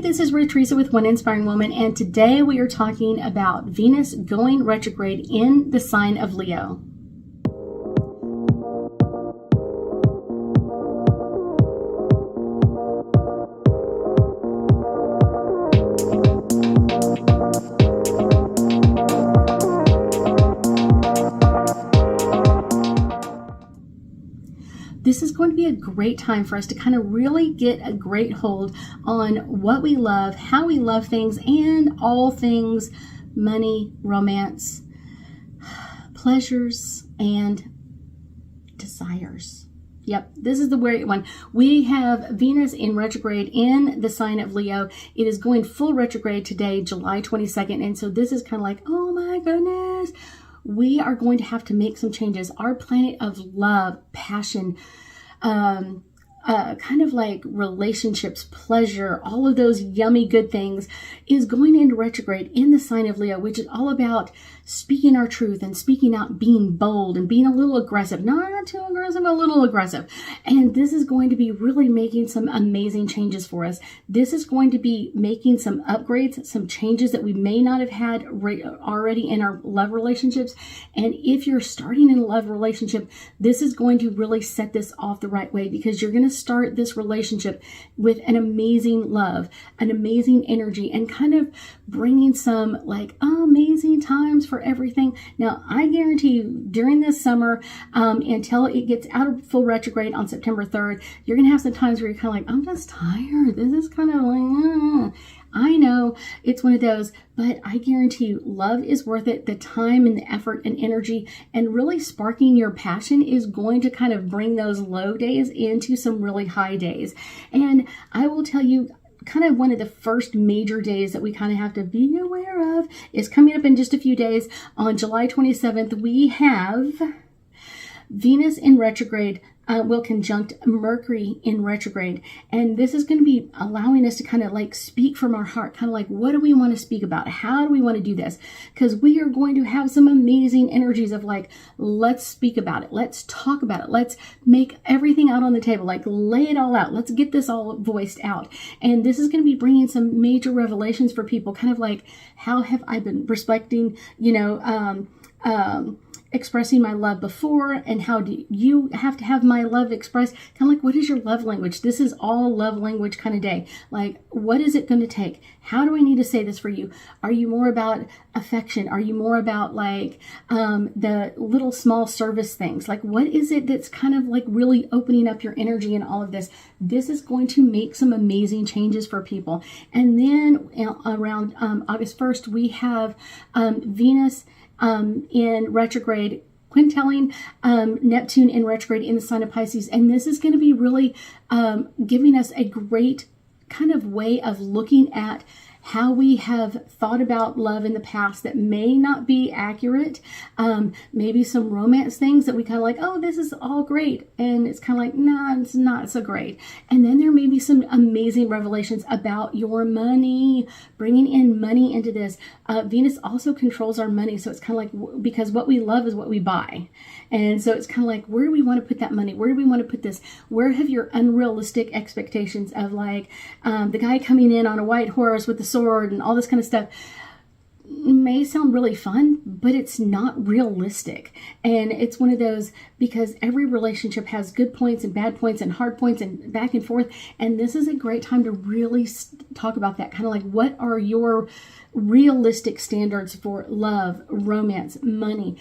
this is Ruth Theresa with One Inspiring Woman, and today we are talking about Venus going retrograde in the sign of Leo. This is going to be a great time for us to kind of really get a great hold on what we love, how we love things, and all things money, romance, pleasures, and desires. Yep, this is the great one. We have Venus in retrograde in the sign of Leo. It is going full retrograde today, July 22nd. And so this is kind of like, oh my goodness. We are going to have to make some changes. Our planet of love, passion, kind of like relationships, pleasure, all of those yummy good things is going into retrograde in the sign of Leo, which is all about speaking our truth and speaking out, being bold and being a little aggressive, not too aggressive, a little aggressive. And this is going to be really making some amazing changes for us. This is going to be making some upgrades, some changes that we may not have had already in our love relationships. And if you're starting in a love relationship, this is going to really set this off the right way, because you're going to start this relationship with an amazing love, an amazing energy, and kind of bringing some like amazing times for everything. Now, I guarantee you during this summer, until it gets out of full retrograde on September 3rd, you're going to have some times where you're kind of like, I'm just tired. This is kind of like, I know it's one of those, but I guarantee you love is worth it. The time and the effort and energy and really sparking your passion is going to kind of bring those low days into some really high days. And I will tell you, kind of one of the first major days that we kind of have to be aware of is coming up in just a few days. On July 27th, we have Venus in retrograde will conjunct Mercury in retrograde. And this is going to be allowing us to kind of like speak from our heart, kind of like, what do we want to speak about? How do we want to do this? Because we are going to have some amazing energies of like, let's speak about it. Let's talk about it. Let's make everything out on the table. Like lay it all out. Let's get this all voiced out. And this is going to be bringing some major revelations for people, kind of like, how have I been respecting, expressing my love before, and how do you have to have my love expressed? Kind of like, what is your love language? This is all love language kind of day. Like, what is it going to take? How do I need to say this for you? Are you more about affection? Are you more about like the little small service things? Like, what is it that's kind of like really opening up your energy in all of this? This is going to make some amazing changes for people. And then around August 1st, we have Venus in retrograde, quintelling Neptune in retrograde in the sign of Pisces. And this is going to be really giving us a great kind of way of looking at how we have thought about love in the past that may not be accurate. Maybe some romance things that we kind of like, oh, this is all great. And it's kind of like, nah, it's not so great. And then there may be some amazing revelations about your money, bringing in money into this. Venus also controls our money. So it's kind of like, because what we love is what we buy. And so it's kind of like, where do we want to put that money? Where do we want to put this? Where have your unrealistic expectations of like the guy coming in on a white horse with the sword and all this kind of stuff may sound really fun, but it's not realistic. And it's one of those, because every relationship has good points and bad points and hard points and back and forth. And this is a great time to really talk about that. Kind of like, what are your realistic standards for love, romance, money?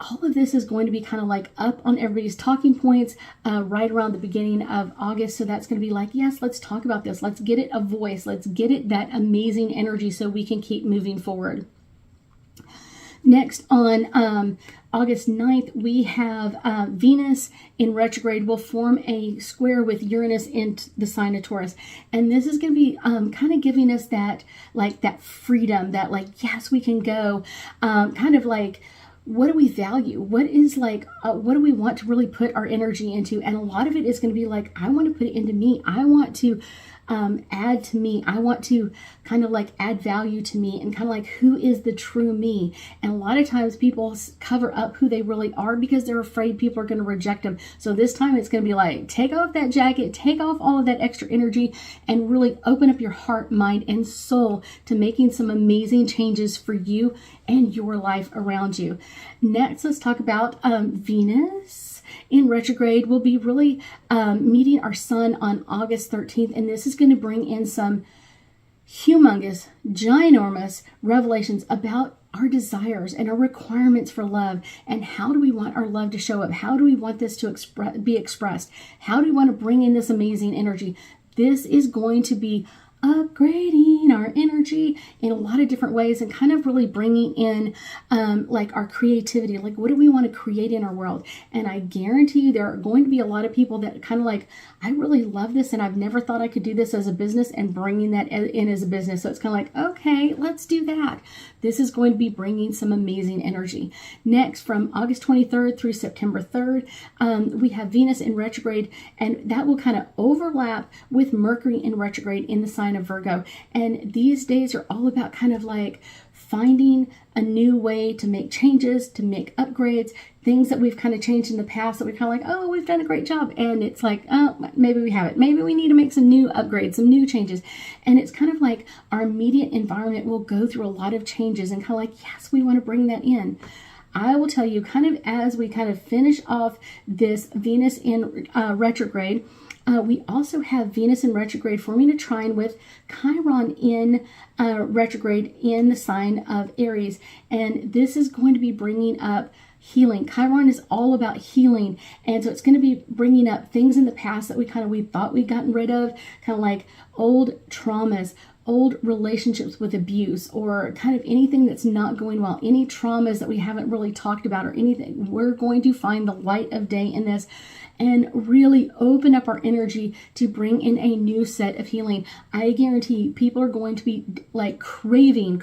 All of this is going to be kind of like up on everybody's talking points right around the beginning of August. So that's going to be like, yes, let's talk about this. Let's get it a voice. Let's get it that amazing energy so we can keep moving forward. Next, on August 9th, we have Venus in retrograde will form a square with Uranus in the sign of Taurus. And this is going to be kind of giving us that, like that freedom, that like, yes, we can go kind of like, what do we value? What is like, what do we want to really put our energy into? And a lot of it is going to be like, I want to put it into me. I want to add to me. I want to kind of like add value to me, and kind of like, who is the true me? And a lot of times people cover up who they really are because they're afraid people are going to reject them. So this time it's going to be like, take off that jacket, take off all of that extra energy, and really open up your heart, mind, and soul to making some amazing changes for you and your life around you. Next, let's talk about Venus in retrograde. We'll be really meeting our sun on August 13th, and this is going to bring in some humongous, ginormous revelations about our desires and our requirements for love, and how do we want our love to show up? How do we want this to be expressed? How do we want to bring in this amazing energy? This is going to be upgrading our energy in a lot of different ways, and kind of really bringing in like our creativity. Like, what do we want to create in our world? And I guarantee you there are going to be a lot of people that kind of like, I really love this and I've never thought I could do this as a business, and bringing that in as a business. So it's kind of like, okay, let's do that. This is going to be bringing some amazing energy. Next, from August 23rd through September 3rd, we have Venus in retrograde, and that will kind of overlap with Mercury in retrograde in the sign of Virgo. And these days are all about kind of like finding a new way to make changes, to make upgrades, things that we've kind of changed in the past that we're kind of like, oh, we've done a great job. And it's like, oh, maybe we haven't. Maybe we need to make some new upgrades, some new changes. And it's kind of like our immediate environment will go through a lot of changes, and kind of like, yes, we want to bring that in. I will tell you, kind of as we kind of finish off this Venus in retrograde, we also have Venus in retrograde forming a trine with Chiron in retrograde in the sign of Aries. And this is going to be bringing up healing. Chiron is all about healing. And so it's going to be bringing up things in the past that we thought we'd gotten rid of, kind of like old traumas, old relationships with abuse, or kind of anything that's not going well, any traumas that we haven't really talked about or anything. We're going to find the light of day in this and really open up our energy to bring in a new set of healing. I guarantee people are going to be like craving,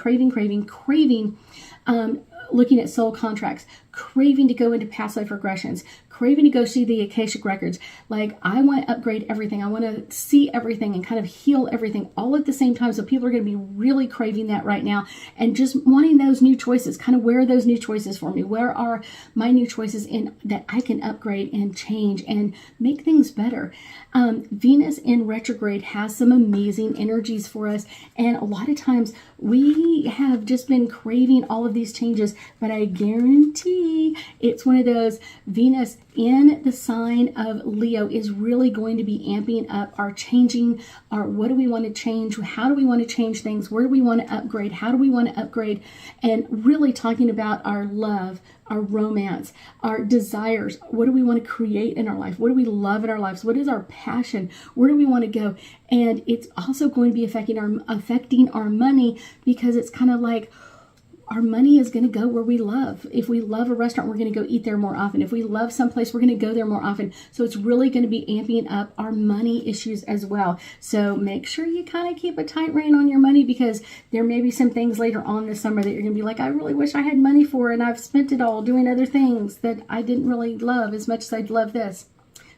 looking at soul contracts, craving to go into past life regressions, craving to go see the Akashic records. Like, I want to upgrade everything. I want to see everything and kind of heal everything all at the same time. So people are going to be really craving that right now, and just wanting those new choices. Kind of, where are those new choices for me? Where are my new choices in that I can upgrade and change and make things better? Venus in retrograde has some amazing energies for us, and a lot of times we have just been craving all of these changes, but I guarantee it's one of those. Venus in the sign of Leo is really going to be amping up our changing, our what do we want to change, how do we want to change things, where do we want to upgrade, how do we want to upgrade, and really talking about our love, our romance, our desires. What do we want to create in our life? What do we love in our lives? What is our passion? Where do we want to go? And it's also going to be affecting our money, because it's kind of like, our money is going to go where we love. If we love a restaurant, we're going to go eat there more often. If we love someplace, we're going to go there more often. So it's really going to be amping up our money issues as well. So make sure you kind of keep a tight rein on your money, because there may be some things later on this summer that you're going to be like, I really wish I had money for, and I've spent it all doing other things that I didn't really love as much as I'd love this.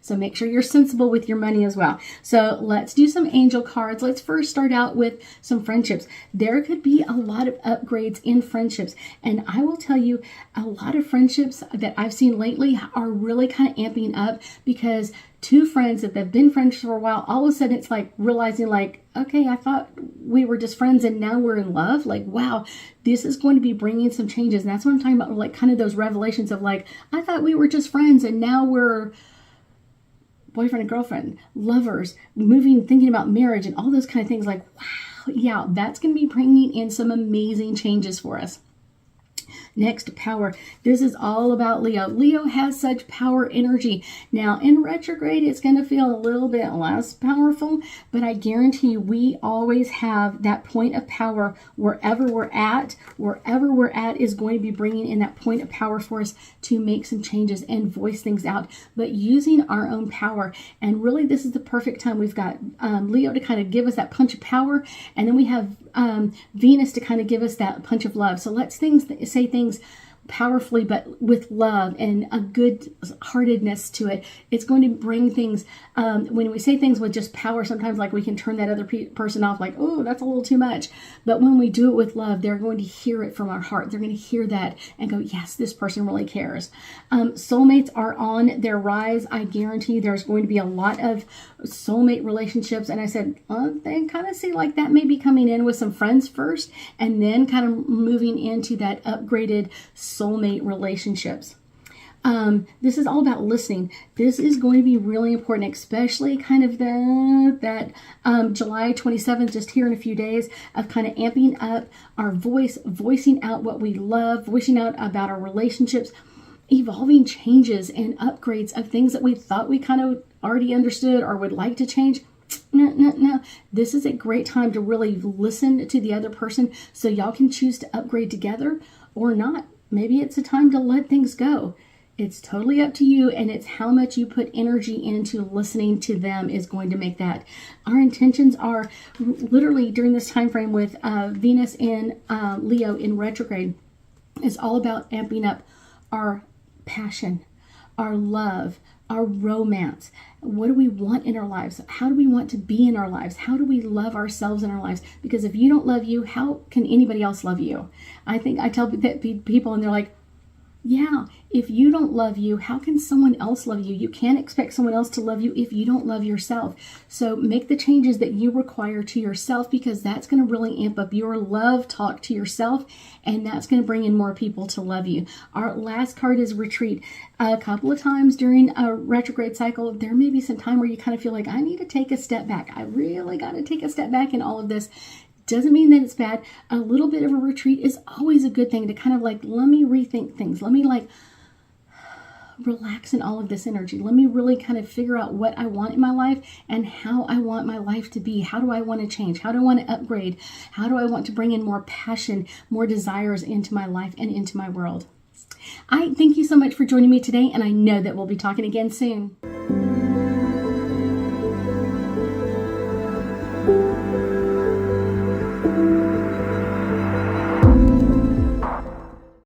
So make sure you're sensible with your money as well. So let's do some angel cards. Let's first start out with some friendships. There could be a lot of upgrades in friendships. And I will tell you, a lot of friendships that I've seen lately are really kind of amping up, because two friends that have been friends for a while, all of a sudden it's like realizing like, okay, I thought we were just friends and now we're in love. Like, wow, this is going to be bringing some changes. And that's what I'm talking about, like kind of those revelations of like, I thought we were just friends and now we're boyfriend and girlfriend, lovers, thinking about marriage and all those kind of things. Like, wow, yeah, that's going to be bringing in some amazing changes for us. Next, power. This is all about Leo. Leo has such power energy. Now, in retrograde, it's going to feel a little bit less powerful, but I guarantee you, we always have that point of power wherever we're at. Wherever we're at is going to be bringing in that point of power for us to make some changes and voice things out, but using our own power. And really, this is the perfect time. We've got Leo to kind of give us that punch of power, and then we have Venus to kind of give us that punch of love. So let's say things powerfully, but with love and a good heartedness to it. It's going to bring things, when we say things with just power, sometimes like we can turn that other person off like, oh, that's a little too much. But when we do it with love, they're going to hear it from our heart. They're going to hear that and go, yes, this person really cares. Soulmates are on their rise. I guarantee there's going to be a lot of soulmate relationships. And I said, they kind of see like that may be coming in with some friends first and then kind of moving into that upgraded soulmate relationships. This is all about listening. This is going to be really important, especially kind of that July 27th, just here in a few days, of kind of amping up our voice, voicing out what we love, voicing out about our relationships, evolving changes and upgrades of things that we thought we kind of already understood or would like to change. No. This is a great time to really listen to the other person so y'all can choose to upgrade together or not. Maybe it's a time to let things go. It's totally up to you, and it's how much you put energy into listening to them is going to make that. Our intentions are literally during this time frame with Venus in Leo in retrograde. It's all about amping up our passion, our love, our romance. What do we want in our lives? How do we want to be in our lives? How do we love ourselves in our lives? Because if you don't love you, how can anybody else love you? I tell that people and they're like, yeah, if you don't love you, how can someone else love you? You can't expect someone else to love you if you don't love yourself. So make the changes that you require to yourself, because that's going to really amp up your love talk to yourself, and that's going to bring in more people to love you. Our last card is retreat. A couple of times during a retrograde cycle, there may be some time where you kind of feel like, I need to take a step back. I really got to take a step back in all of this. Doesn't mean that it's bad. A little bit of a retreat is always a good thing to kind of like, let me rethink things. Let me like relax in all of this energy. Let me really kind of figure out what I want in my life and how I want my life to be. How do I want to change? How do I want to upgrade? How do I want to bring in more passion, more desires into my life and into my world? I thank you so much for joining me today, and I know that we'll be talking again soon.